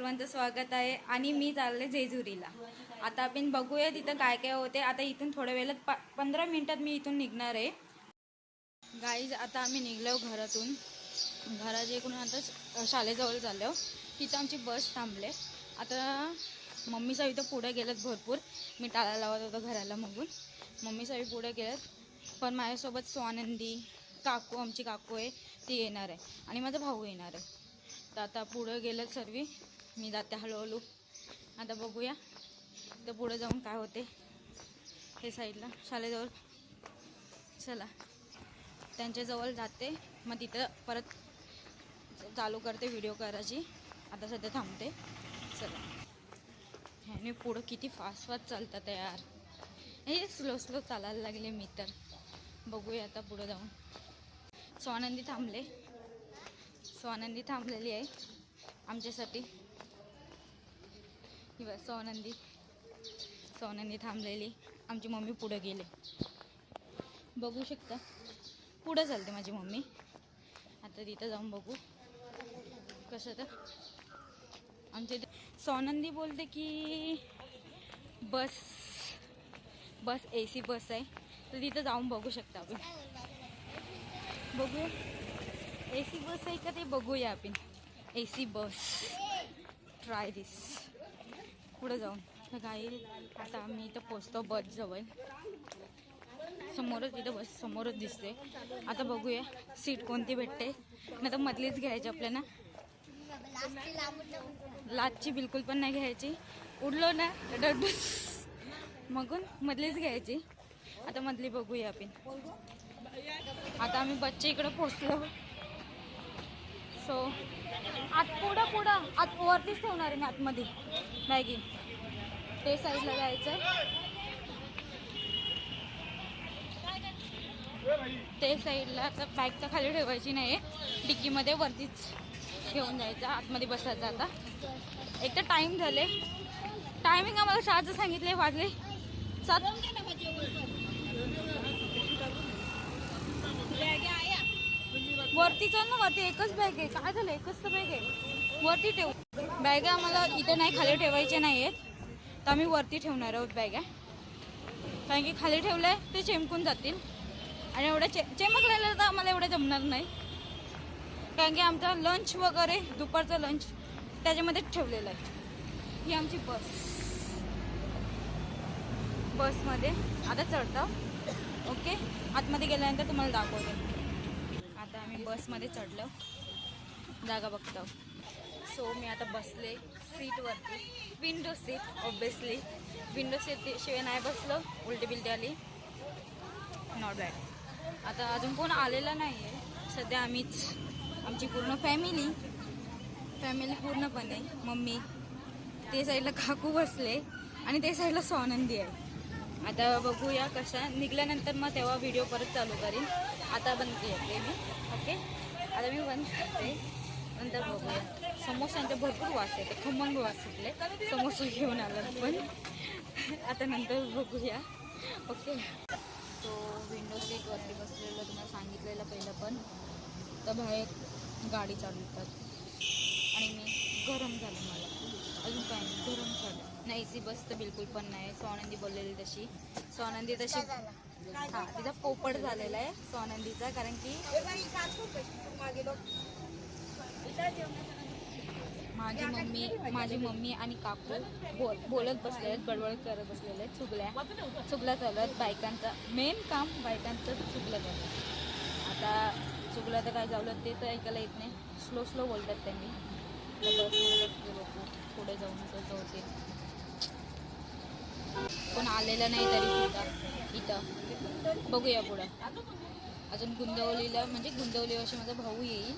सर्वांचं स्वागत आहे आणि मी चालले जेजुरीला। आता आपण बघूया तिथं काय काय होते। आता इथून थोड्या वेळात 15 मिनिटात मी इथून निघणार आहे। गाईज आता आम्ही निघलो घरातून, घराच्या इकडून आता शाळेजवळ चाललो। तिथं आमची बस थांबले। आता मम्मी साहेब इथं पुढे गेलेत भरपूर, मी टाळा लावत होतो घराला बघून। मम्मी साहेब पुढे गेलेत, पण माझ्यासोबत स्वानंदी काकू, आमची काकू आहे ती येणार आहे आणि माझा भाऊ येणार आहे। तर आता पुढं गेलं सर्व, मी जाते हळूहळू। आता बघूया तर पुढे जाऊन काय होते। हे साईडला शाळेजवळ, चला त्यांच्याजवळ जाते, मग तिथं परत चालू करते व्हिडिओ करायची। आता सध्या थांबते, चला। ह्याने पुढं किती फास्ट फास्ट चालतात यार, हे स्लो स्लो चालायला लागले मी तर। बघूया आता पुढं जाऊन। स्वानंदी थांबले, स्वानंदी थांबलेली आहे आमच्यासाठी। ही बस स्वानंदी, स्वानंदी थांबलेली। आमची मम्मी पुढे गेले, बघू शकता पुढे चालते माझी मम्मी। आता तिथं जाऊन बघू कसं। तर आमच्या स्वानंदी बोलते की बस बस AC बस आहे, तर तिथं जाऊन बघू शकता आपण। बघूया AC बस आहे का ते बघूया आपण। AC बस, ट्राय दिस। पुढे जाऊन काही आता आम्ही इथं पोचतो बस जवळ, समोरच इथं बस समोरच दिसते। आता बघूया सीट कोणती भेटते, नाही तर मधलीच घ्यायची आपल्याला। लाचची बिलकुल पण नाही घ्यायची, उडलो ना डडूस मगून मधलीच घ्यायची। आता मधली बघूया आपण। आता आम्ही बसच्या इकडे पोचलो। सो आत पुढं आत वरतीच ठेवणार आहे मी आतमध्ये मॅगी, ते साईडला जायचं। ते साईडला आता बॅगच्या खाली ठेवायची नाही, डिक्कीमध्ये वरतीच घेऊन जायचं, आतमध्ये बसायचं। आता एक तर टाईम झाले, टायमिंग आम्हाला 7चं सांगितले, वाजले 7। वरती चल ना, वरती एकच बॅग आहे, काय झालं एकच तर बॅग आहे, वरती ठेव बॅग। आम्हाला इथे नाही खाली ठेवायचे नाही आहेत, तर आम्ही वरती ठेवणार आहोत बॅग, कारण की खाली ठेवलंय ते चेमकून जातील आणि एवढं चेमकलेलं तर आम्हाला एवढं जमणार नाही, कारण की आमचा लंच वगैरे दुपारचं लंच त्याच्यामध्येच ठेवलेलं आहे। ही आमची बस, बसमध्ये आता चढतो। ओके, आतमध्ये गेल्यानंतर तुम्हाला दाखवते। आता आम्ही बसमध्ये चढलो, जागा बघतो। सो मी आता बसले सीटवरती, window seat obviously. Window seat शिवाय नाही बसलो, उलटी बिलटी आली, नॉट बॅड। आता अजून कोण आलेला नाही आहे सध्या, आम्हीच, आमची पूर्ण फॅमिली पूर्णपणे। मम्मी ते साईडला काकू बसले आणि ते साईडला स्वानंदी आहे। आता बघूया कशा निघल्यानंतर मग तेव्हा व्हिडिओ परत चालू करीन। आता बंद करते मी, ओके आता मी बंद करते, नंतर बघूया। समोसांचे भरपूर वास येते, खमंग वास सुटले, समोसा घेऊन आलं पण। आता नंतर बघूया, ओके। तो विंडो सीटवरती बसलेलं तुम्हाला सांगितलेलं पहिलं, पण तर बाहेर गाडी चालवतात आणि मी गरम झालं, मला अजून काय नाही, गरम झालं नाही। AC बस तर बिलकुल पण नाही। स्वानंदी बोललेली तशी, स्वानंदी तशी, हां तिचा पोपट झालेला आहे स्वानंदीचा, कारण की माझी मम्मी आणि काकू बोलत बसले आहेत, बडबड करत बसलेले आहेत, चुगल्या चालू आहेत बायकांचा। मेन काम बायकांचं चुगलं झालं। आता चुगलं तर काय झालं ते तर ऐकायला येत नाही, स्लो स्लो बोलतात त्यांनी। पुढे जाऊन कसं होते, कोण आलेलं नाही तरी सुद्धा इथं बघूया पुढं। अजून गुंदवलीला, म्हणजे गुंदवलीवर्षी माझा भाऊ येईल,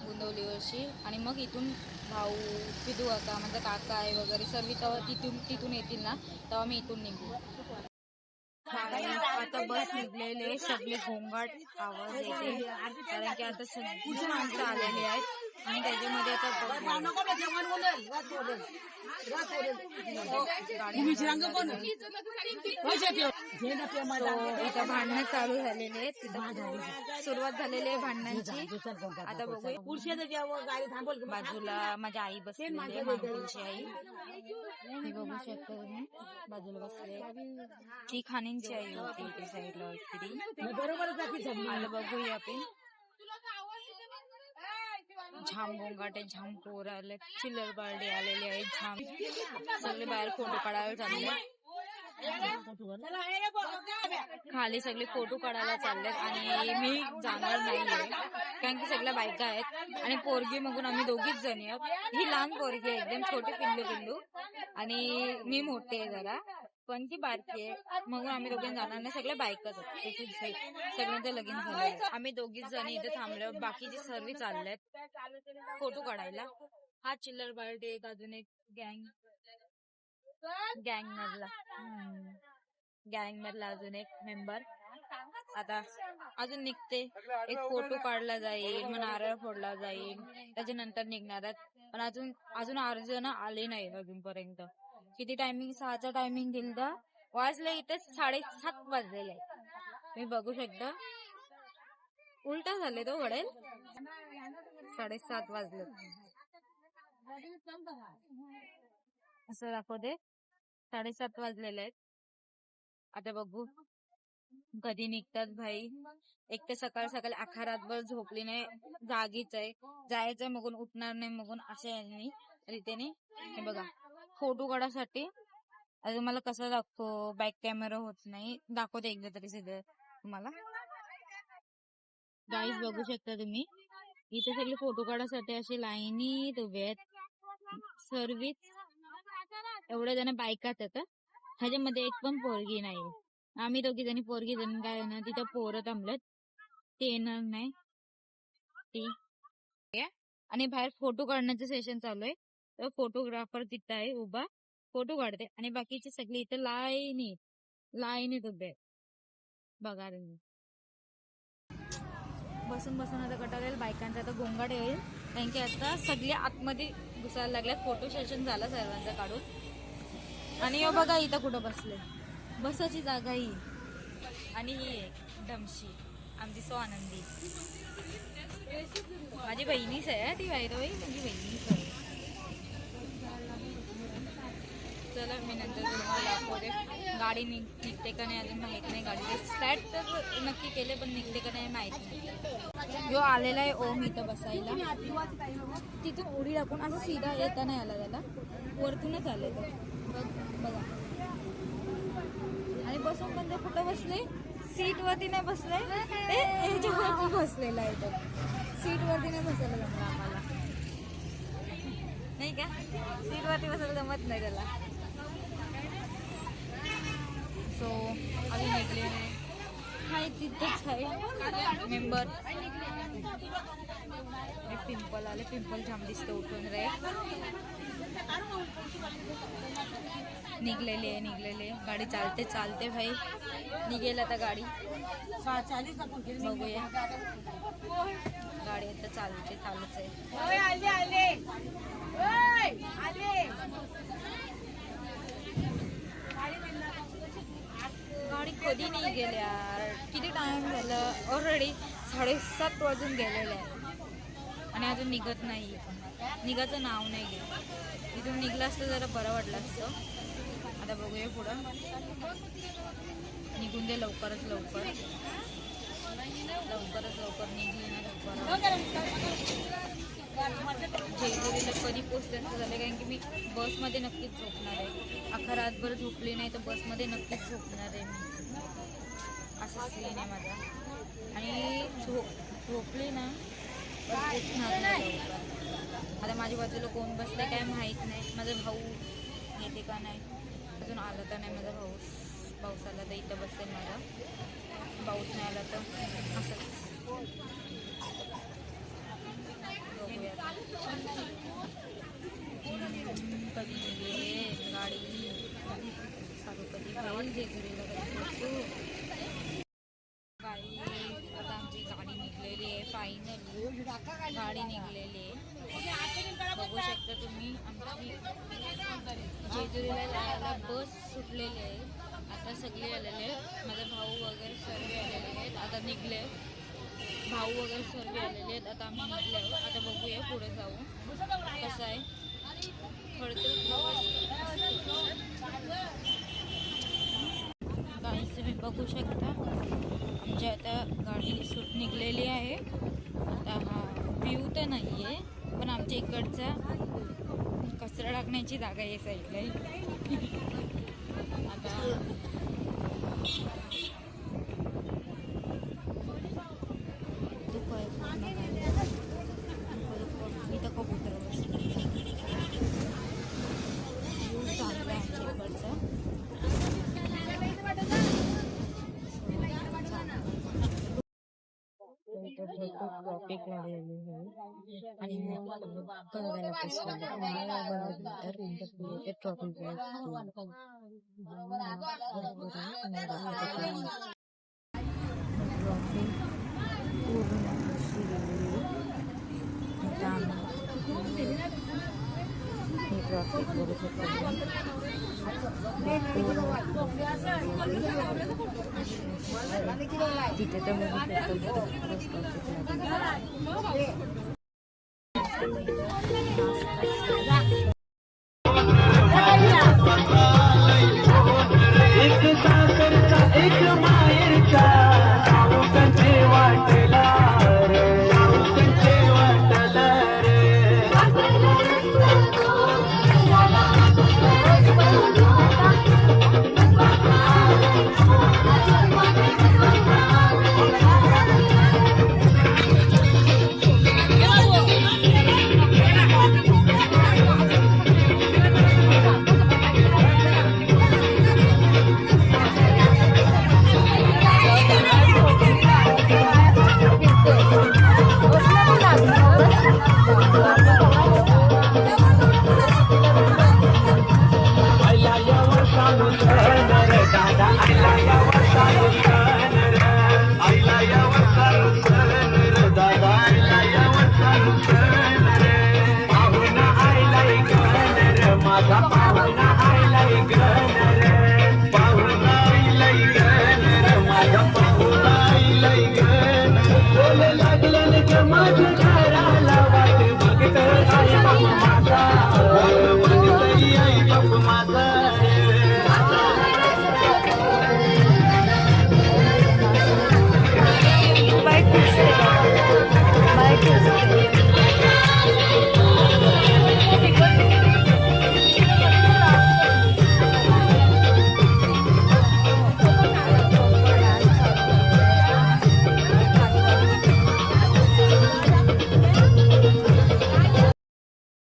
गुंदवलीवर्षी, आणि मग इथून भाऊ, विदू काका, माझा काका आहे वगैरे सर्व तेव्हा तिथून येतील ना, तेव्हा मी इथून निघू। आता बस निघलेले सगळे घोंगाट आवाज येते कारण की आता सगळी माणसं आलेली आहेत आणि त्याच्यामध्ये आता इथं भांडणं चालू झालेली आहेत. तिथं सुरुवात झालेली आहे भांडणांची. आता बघूया बाजूला माझी आई बसलेली आहे, मांगूची आई. हे बघू शकता तुम्ही बाजूला बसले. ती खाणींची आई होती इथे साईडला तरी. आता बघूया आपण झाम गोंगाटे झाम पोर आले, चिल्लर बारडे आलेले आहेत, झाम सगळे बाहेर फोटो काढायला चालले. खाली सगळे फोटो काढायला चाललेत आणि मी जाणार नाहीये कारण की सगळ्या बायका आहेत आणि पोरगी मगून आम्ही दोघीच जणी आहोत. ही लहान पोरगी आहे एकदम छोटी पिल्लू पिल्लू आणि मी मोठी आहे जरा पण ती बारकी आहे म्हणून आम्ही दोघे जाणार नाही. सगळ्या बायकाच सगळ्यांचं लगीन झालं. आम्ही दोघीच जणी इथे थांबलो, बाकीचे सर्व चाललेत फोटो काढायला. हा चिल्लर बार्डे एक अजून एक गँग मधला अजून एक मेंबर. आता अजून निघते, एक फोटो काढला जाईल, मग नारळ फोडला जाईल, त्याच्यानंतर निघणार आहेत. पण अजून अर्जन आले नाही अजूनपर्यंत. किती टायमिंग 6चा टायमिंग दिलं वाजले इथे 7:30 वाजलेले आहेत. तुम्ही बघू शकता उलटा झाले तो घडेल 7:30 वाजले असं दाखवते. 7:30 वाजलेले आहेत. आता बघू कधी निघतात भाई. एक तर सकाळ सकाळी अख्खा रातभर झोपली नाही, जागीच आहे, जायचंय मगून उठणार नाही मगून अशा यांनी रीतीने. हे बघा फोटो काढासाठी अजून मला कसं दाखवतो, बॅक कॅमेरा होत नाही, दाखवते एकदा तरी सिधं तुम्हाला. गाईज बघू शकता तुम्ही इथे सगळे फोटो काढासाठी अशी लाईनीत उभे आहेत. सर्विस एवढ्या जण बायकाच आहेत, ह्याच्यामध्ये एक पण पोरगी नाही. आम्ही दोघी जणी पोरगी जण काय ना तिथं पोरं थांबलेत, ते येणार नाही ती. आणि बाहेर फोटो काढण्याचं सेशन चालू आहे, तर फोटोग्राफर तिथं आहे उभा, फोटो काढते आणि बाकीचे सगळे इथं लाईनीत उभे. बघा तुम्ही बसून बसून आता कटाळेल बायकांचा आता गोंगाट येईल कारण की आता सगळे आतमध्ये घुसायला लागल्यात. फोटो सेशन झालं सर्वांचं काढून. आणि बघा इथं कुठं बसले, बसाची जागा ही. आणि ही एक डमशी आमची सो आनंदी माझी बहिणीच आहे, ती वाईट बाई माझी बहिणीच आहे. चला मी नंतर तुम्हाला दाखवते गाडी निघते का नाही अजून माहित नाही. गाडीचे स्टार्ट तर नक्की केले पण निघते का नाही माहित नाही. जो आलेला आहे ओम इथं बसायला, तिथून उडी टाकून असं सीधा येता नाही आला, त्याला वरतूनच आले तर बघा. आणि बसून पण ते कुठं बसले, सीट वरती नाही बसले, ते ह्याच्यावरती बसलेला आहे. तो सीट वरती नाही बसायला जमलं आम्हाला, नाही का, सीट वरती बसायला जमत नाही त्याला. सो आम्ही निघले नाही. हाय तिथेच आहे मेंबर. पिंपल आले, पिंपल जाम दिसते उठून रे. निघलेले गाडी चालते भाई. निघेल आता गाडी, बघूया. गाडी आता चालूच आहे. गाडी कधी नाही गेले यार, किती टाइम झालं ऑलरेडी. 7:30 वाजून गेलेले आहे आणि अजून निघत नाही. निघायचं नाव नाही घेत. इथून निघलं असतं जरा बरं वाटलं असतं. आता बघूया पुढं. निघून दे लवकरच लवकर निघली ना लवकर. जेजुरीला कधी पोचते असं झालं कारण की मी बसमध्ये नक्कीच झोपणार आहे. अख्खा रातभर झोपली नाही तर बसमध्ये नक्कीच झोपणार आहे मी. असं सीन आहे माझा. आणि झोपली ना तर उठणार नाही. आता माझ्या बाजूला कोण बसले काय माहीत नाही. माझा भाऊ येते का नाही, अजून आला तर नाही माझा पाऊस आला तर इथं बसेल माझा. पाऊस नाही आला तर असंच कधी गाडी चालू कधी गाईज जेजुरीला पोहोचलो. गाईज आता आमची गाडी निघलेली आहे. फायनली गाडी निघलेली आहे. बघू शकता तुम्ही आमची जेजुरीला जायला बस सुटलेली आहे. आता सगळे आलेले आहेत. माझा भाऊ वगैरे सर्व आलेले आहेत. आता निघले भाऊ वगैरे सर्व आलेले आहेत. आता आम्ही निघलो. आता बघूया पुढे जाऊन कसं आहे. गाईस तुम्ही बघू शकता आमची आता गाडी निघलेली आहे. आता हा व्ह्यू तर नाही आहे पण आमच्या इकडचा कचरा टाकण्याची जागा आहे साईडला आहे. आता इथं कबूतर चांगलं आहे आमच्या इकडचं. टॉपिक लागलेली आहे आणि बघायला बसलेलं नंतर टॉपिक ट्रॉफिक बघू शकतो. तिथे तर बघू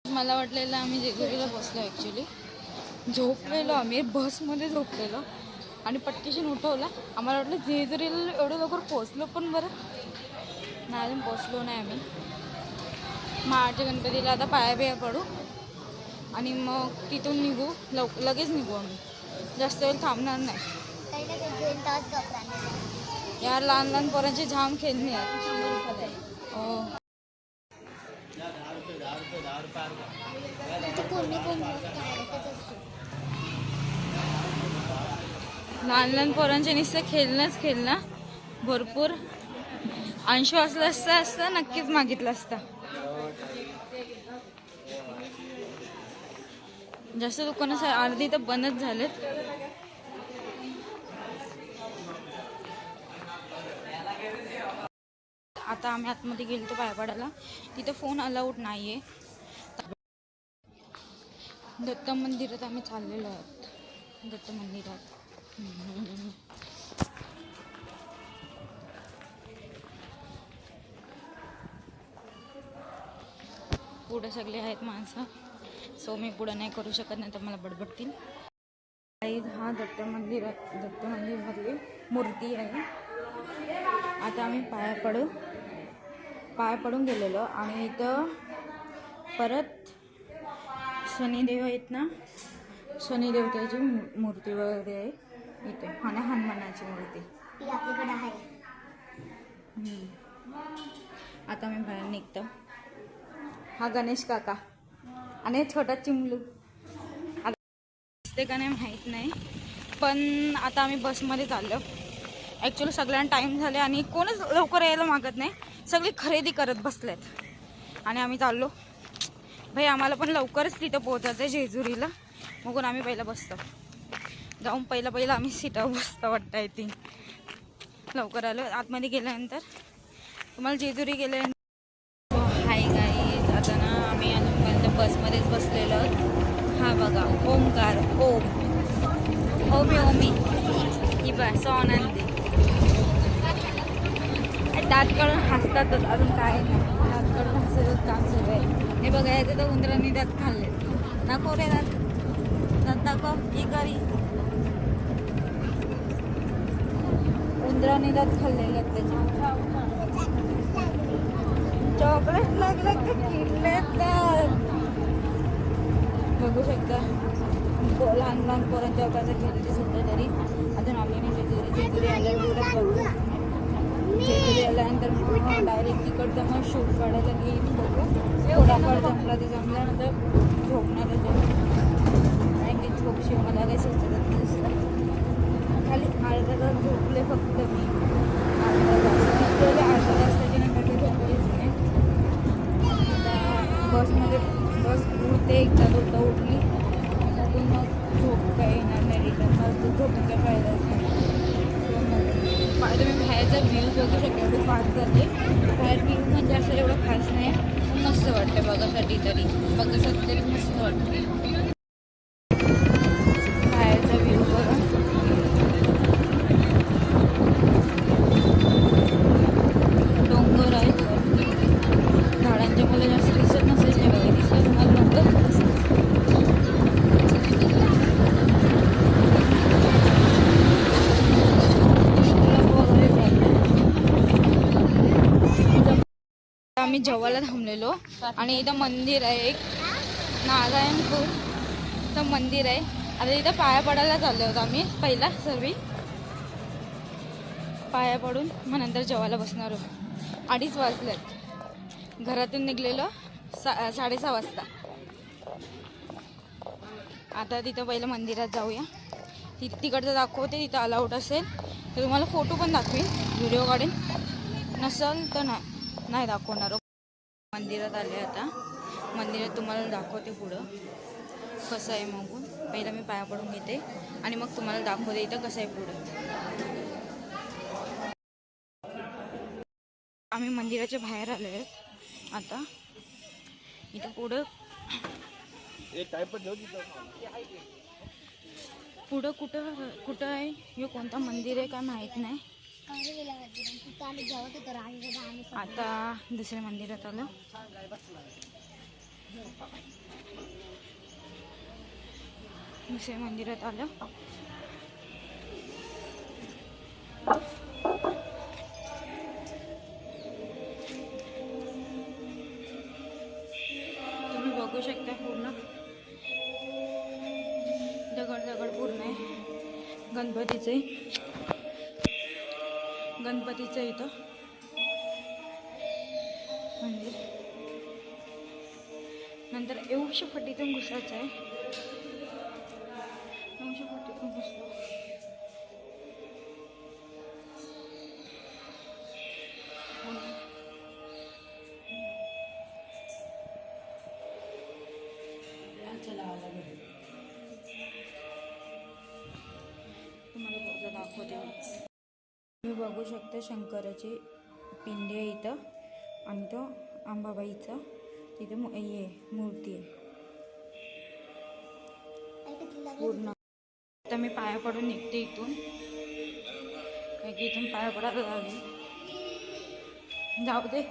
मला वाटलेलं आम्ही जेजुरीला बसलो. ॲक्च्युली झोपलेलो आम्ही बसमध्ये झोपलेलो आणि पटकीशी उठवला. आम्हाला वाटलं जेजुरीला एवढं लवकर पोचलो पण बरं नाही अजून पोचलो नाही आम्ही. महाडच्या गणपतीला आता पाया बिया पडू आणि मग तिथून निघू. लगेच निघू आम्ही. जास्त वेळ थांबणार नाही यार. लहान लहान पोरांची जाम खेळणी आहेत. हो लहान लहान पोरांचे नुसतं खेळणं भरपूर. अंशू असलं असतं नक्कीच मागितलं असतं. जास्त दुकानं अर्धी तर बंदच झालेत. आता आम्ही आतमध्ये गेलो तो पायपाडाला. तिथं फोन अलाउड नाही आहे. दत्त मंदिरात आम्ही चाललेलो आहोत. दत्त मंदिरात पुढे सगळे आहेत माणसं. सो मी पुढं नाही करू शकत नाही तर मला बडबडतील. हा दत्त मंदिरमधली मूर्ती आहे. आता आम्ही पाया पडून गेलेलो आणि इथं परत शनिदेव आहेत ना, शनिदेवतेची मूर्ती वगैरे आहे. इथे हनुमानाची मूर्ती. ती आपल्याकडे आहे. आता मी बाहेर निघतो. हा गणेश काका आणि छोटा चिमलू. आता दिसते का नाही माहीत नाही, पण आता आम्ही बसमध्ये चाललो. ॲक्च्युली सगळ्यांना टाईम झाले आणि कोणच लवकर यायला मागत नाही. सगळी खरेदी करत बसलेत आणि आम्ही चाललो. भाई आम्हाला पण लवकरच तिथं पोहोचायचं आहे जेजुरीला. मग आम्ही पहिला बसतो. जाऊन पहिला आम्ही सीटावर बसतो वाटतं. आय थिंक लवकर आलो. आतमध्ये गेल्यानंतर तुम्हाला जेजुरी गेल्यानंतर. हाय गाईज, आता ना आम्ही अजूनपर्यंत बसमध्येच बसलेलो आहोत. हा बघा ओमकार, ओमी ही बस आनंदी. दात काढून हसतातच, अजून काय नाही. दात काढून हसायचं काम सुरू आहे. हे बघा याचे तर उंदरांनी दात खाल्ले. दाखव रे दात दाखव. ही करी उंदराने दात खाल्लेले आहेत त्याचे. चॉकलेट लागलं का किडले दात. बघू शकता लहान पोरांच्या वकाचं खेळते सुद्धा. तरी अजून आम्ही नाही जेजुरी आल्यावर बघू. जेजुरी आल्यानंतर मग डायरेक्ट तिकडचं मग शूट काढायला घेईन. बघू थोडाफार जमला ते जमल्यानंतर झोपणारच आहे. की झोपशी मला काही सुचत नसतं. खाली अर्धा तास झोपले फक्त मी. अर्धा तास त्याच्यानंतर ते झोपलेच नाही. आता बसमध्ये बस उठते एकदा दोनदा उठली मधून मग झोप काय येणार नाही. रिटर्न मग झोपून काय फायदाच नाही. तुम्ही बाहेरचा व्ह्यू बघू शकता. एवढं फास्ट जाते. बाहेर व्ह्यू म्हणजे असं एवढं खास नाही, मस्त वाटतं बघासाठी. तरी मस्त वाटतं बाहेरचा व्ह्यू बघा. डोंगर आहे झाडांच्या मला जास्त दिसत नसेल. नाही बघा दिसलं तुम्हाला नंतर. आम्ही जेवायला थांबलेलो आणि इथं मंदिर आहे एक नारायणपूर मंदिर आहे. आता इथं पाया पडायला चाललो होतो आम्ही. पहिला सर्व पाया पडून मग नंतर जेवायला बसणार होतो. 2:30 वाजलेत. घरातून निघलेलो 6:30 वाजता. आता तिथं पहिलं मंदिरात जाऊया. तिकडचं दाखवते. तिथं अलाउड असेल तर तुम्हाला फोटो पण दाखवेन, व्हिडिओ काढेन. नसेल तर नाही दाखवणार. मंदिरात आले. आता मंदिरात तुम्हाला दाखवते पुढं कसं आहे. मग पहिला मी पाया पडून घेते आणि मग तुम्हाला दाखवते इथं कसं आहे पुढं. आम्ही मंदिराच्या बाहेर आलो आहेत. आता इथं पुढं कुठं आहे हे कोणतं मंदिर आहे काय माहीत नाही. आता दुसऱ्या मंदिरात आलो. तुम्ही बघू शकता पूर्ण दगड पूर्ण आहे. गणपतीचं इथं मंदिर. नंतर एवढ्या फटीतून घुसायचं आहे. एवढ्या फटीतून घुसलो. तुम्हाला दाखवते. तुम्ही बघू शकता शंकराची पिंडी आहे इथं आणि तो अंबाबाईचा तिथं हे मूर्ती आहे पूर्ण. आता मी पाया पडून निघते इथून. कारण की इथून पाया पडायला लागले. जाऊ दे.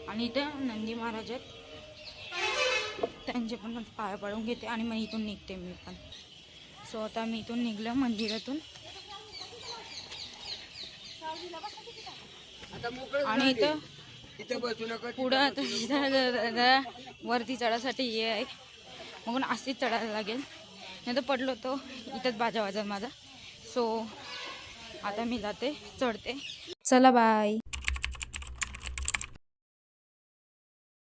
आणि इथं नंदी महाराज आहेत त्यांचे पण पाया पडून घेते आणि मग इथून निघते मी पण. सो आता मी इथून निघलो मंदिरातून. आणि इथं पुढं आता वरती चढायसाठी हे आहे. मग अशीच चढायला लागेल. नाही तर पडलो तो इथंच बाजा वाजत माझा. सो आता मी जाते, चढते. चला बाय.